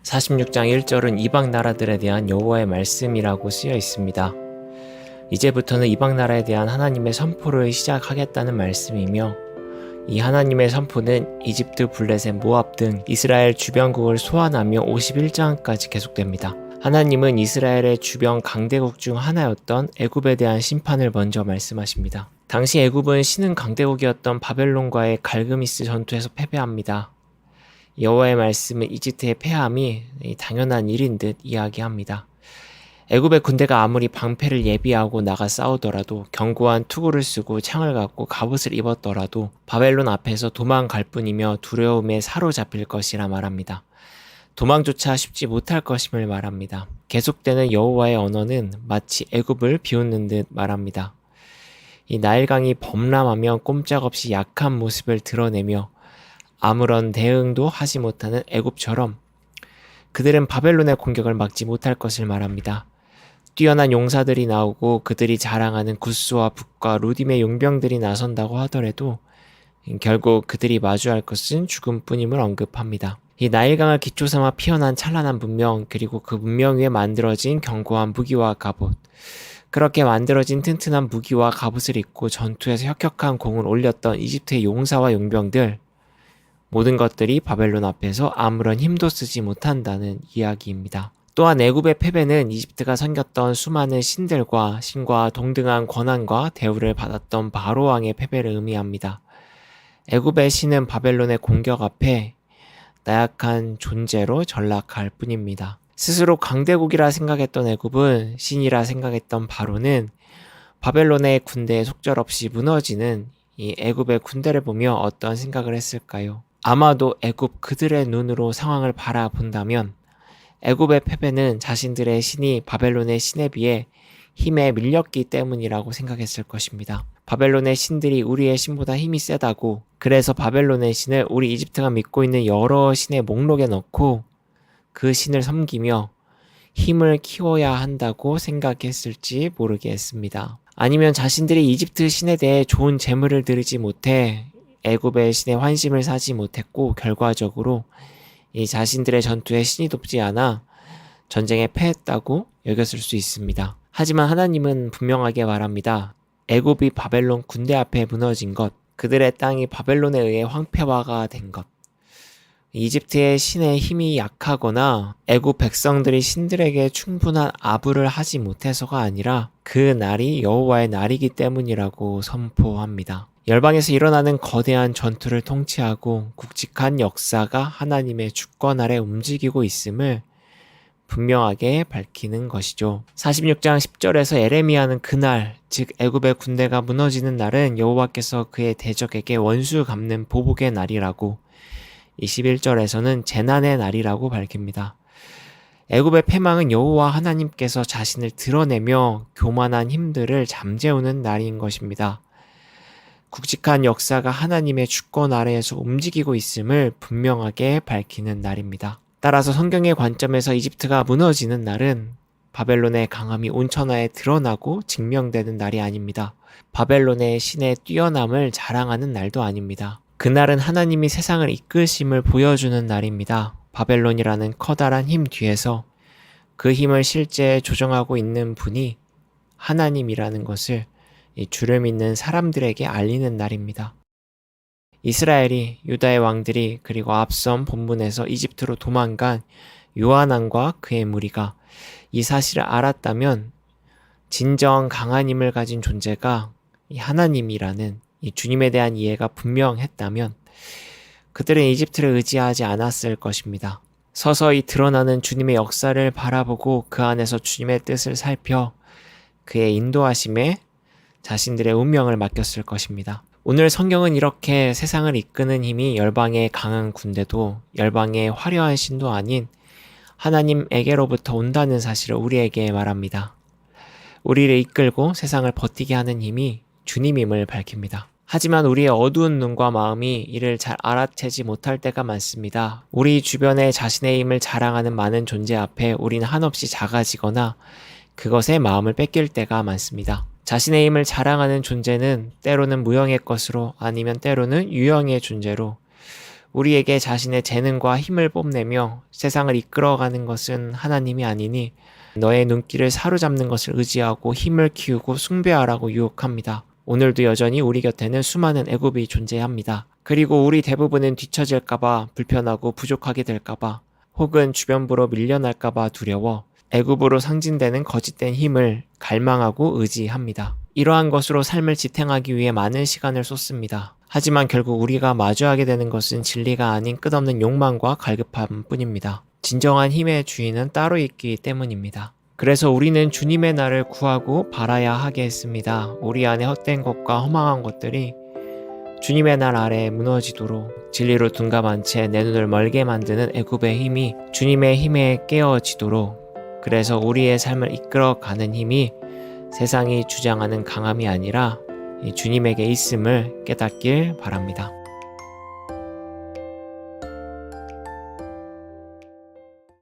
46장 1절은 이방 나라들에 대한 여호와의 말씀이라고 쓰여 있습니다. 이제부터는 이방 나라에 대한 하나님의 선포를 시작하겠다는 말씀이며, 이 하나님의 선포는 이집트, 블레셋, 모압 등 이스라엘 주변국을 소환하며 51장까지 계속됩니다. 하나님은 이스라엘의 주변 강대국 중 하나였던 애굽에 대한 심판을 먼저 말씀하십니다. 당시 애굽은 신흥 강대국이었던 바벨론과의 갈그미스 전투에서 패배합니다. 여호와의 말씀은 이집트의 패함이 당연한 일인 듯 이야기합니다. 애굽의 군대가 아무리 방패를 예비하고 나가 싸우더라도, 견고한 투구를 쓰고 창을 갖고 갑옷을 입었더라도 바벨론 앞에서 도망갈 뿐이며 두려움에 사로잡힐 것이라 말합니다. 도망조차 쉽지 못할 것임을 말합니다. 계속되는 여호와의 언어는 마치 애굽을 비웃는 듯 말합니다. 이 나일강이 범람하며 꼼짝없이 약한 모습을 드러내며 아무런 대응도 하지 못하는 애굽처럼 그들은 바벨론의 공격을 막지 못할 것을 말합니다. 뛰어난 용사들이 나오고 그들이 자랑하는 구스와 북과 루딤의 용병들이 나선다고 하더라도 결국 그들이 마주할 것은 죽음뿐임을 언급합니다. 이 나일강을 기초 삼아 피어난 찬란한 문명, 그리고 그 문명 위에 만들어진 견고한 무기와 갑옷, 그렇게 만들어진 튼튼한 무기와 갑옷을 입고 전투에서 혁혁한 공을 올렸던 이집트의 용사와 용병들, 모든 것들이 바벨론 앞에서 아무런 힘도 쓰지 못한다는 이야기입니다. 또한 애굽의 패배는 이집트가 섬겼던 수많은 신들과 신과 동등한 권한과 대우를 받았던 바로 왕의 패배를 의미합니다. 애굽의 신은 바벨론의 공격 앞에 나약한 존재로 전락할 뿐입니다. 스스로 강대국이라 생각했던 애굽은 신이라 생각했던 바로는 바벨론의 군대에 속절없이 무너지는 이 애굽의 군대를 보며 어떤 생각을 했을까요? 아마도 애굽 그들의 눈으로 상황을 바라본다면 애굽의 패배는 자신들의 신이 바벨론의 신에 비해 힘에 밀렸기 때문이라고 생각했을 것입니다. 바벨론의 신들이 우리의 신보다 힘이 세다고, 그래서 바벨론의 신을 우리 이집트가 믿고 있는 여러 신의 목록에 넣고 그 신을 섬기며 힘을 키워야 한다고 생각했을지 모르겠습니다. 아니면 자신들이 이집트 신에 대해 좋은 재물을 드리지 못해 애굽의 신의 환심을 사지 못했고, 결과적으로 이 자신들의 전투에 신이 돕지 않아 전쟁에 패했다고 여겼을 수 있습니다. 하지만 하나님은 분명하게 말합니다. 애굽이 바벨론 군대 앞에 무너진 것, 그들의 땅이 바벨론에 의해 황폐화가 된 것, 이집트의 신의 힘이 약하거나 애굽 백성들이 신들에게 충분한 아부를 하지 못해서가 아니라 그 날이 여호와의 날이기 때문이라고 선포합니다. 열방에서 일어나는 거대한 전투를 통치하고 굵직한 역사가 하나님의 주권 아래 움직이고 있음을 분명하게 밝히는 것이죠. 46장 10절에서 에레미야는 그날, 즉 애굽의 군대가 무너지는 날은 여호와께서 그의 대적에게 원수 갚는 보복의 날이라고, 21절에서는 재난의 날이라고 밝힙니다. 애굽의 패망은 여호와 하나님께서 자신을 드러내며 교만한 힘들을 잠재우는 날인 것입니다. 굵직한 역사가 하나님의 주권 아래에서 움직이고 있음을 분명하게 밝히는 날입니다. 따라서 성경의 관점에서 이집트가 무너지는 날은 바벨론의 강함이 온천하에 드러나고 증명되는 날이 아닙니다. 바벨론의 신의 뛰어남을 자랑하는 날도 아닙니다. 그날은 하나님이 세상을 이끄심을 보여주는 날입니다. 바벨론이라는 커다란 힘 뒤에서 그 힘을 실제 조정하고 있는 분이 하나님이라는 것을 이 주를 믿는 사람들에게 알리는 날입니다. 이스라엘이, 유다의 왕들이, 그리고 앞선 본문에서 이집트로 도망간 요하난과 그의 무리가 이 사실을 알았다면 진정 강한 힘을 가진 존재가 이 하나님이라는 이 주님에 대한 이해가 분명했다면 그들은 이집트를 의지하지 않았을 것입니다. 서서히 드러나는 주님의 역사를 바라보고 그 안에서 주님의 뜻을 살펴 그의 인도하심에 자신들의 운명을 맡겼을 것입니다. 오늘 성경은 이렇게 세상을 이끄는 힘이 열방의 강한 군대도 열방의 화려한 신도 아닌 하나님에게로부터 온다는 사실을 우리에게 말합니다. 우리를 이끌고 세상을 버티게 하는 힘이 주님임을 밝힙니다. 하지만 우리의 어두운 눈과 마음이 이를 잘 알아채지 못할 때가 많습니다. 우리 주변에 자신의 힘을 자랑하는 많은 존재 앞에 우리는 한없이 작아지거나 그것에 마음을 뺏길 때가 많습니다. 자신의 힘을 자랑하는 존재는 때로는 무형의 것으로, 아니면 때로는 유형의 존재로 우리에게 자신의 재능과 힘을 뽐내며 세상을 이끌어가는 것은 하나님이 아니니 너의 눈길을 사로잡는 것을 의지하고 힘을 키우고 숭배하라고 유혹합니다. 오늘도 여전히 우리 곁에는 수많은 애굽이 존재합니다. 그리고 우리 대부분은 뒤처질까봐, 불편하고 부족하게 될까봐, 혹은 주변부로 밀려날까봐 두려워 애굽으로 상징되는 거짓된 힘을 갈망하고 의지합니다. 이러한 것으로 삶을 지탱하기 위해 많은 시간을 쏟습니다. 하지만 결국 우리가 마주하게 되는 것은 진리가 아닌 끝없는 욕망과 갈급함 뿐입니다. 진정한 힘의 주인은 따로 있기 때문입니다. 그래서 우리는 주님의 날을 구하고 바라야 하겠습니다. 우리 안에 헛된 것과 허망한 것들이 주님의 날 아래 무너지도록, 진리로 둔감한 채 내 눈을 멀게 만드는 애굽의 힘이 주님의 힘에 깨어지도록, 그래서 우리의 삶을 이끌어가는 힘이 세상이 주장하는 강함이 아니라 주님에게 있음을 깨닫길 바랍니다.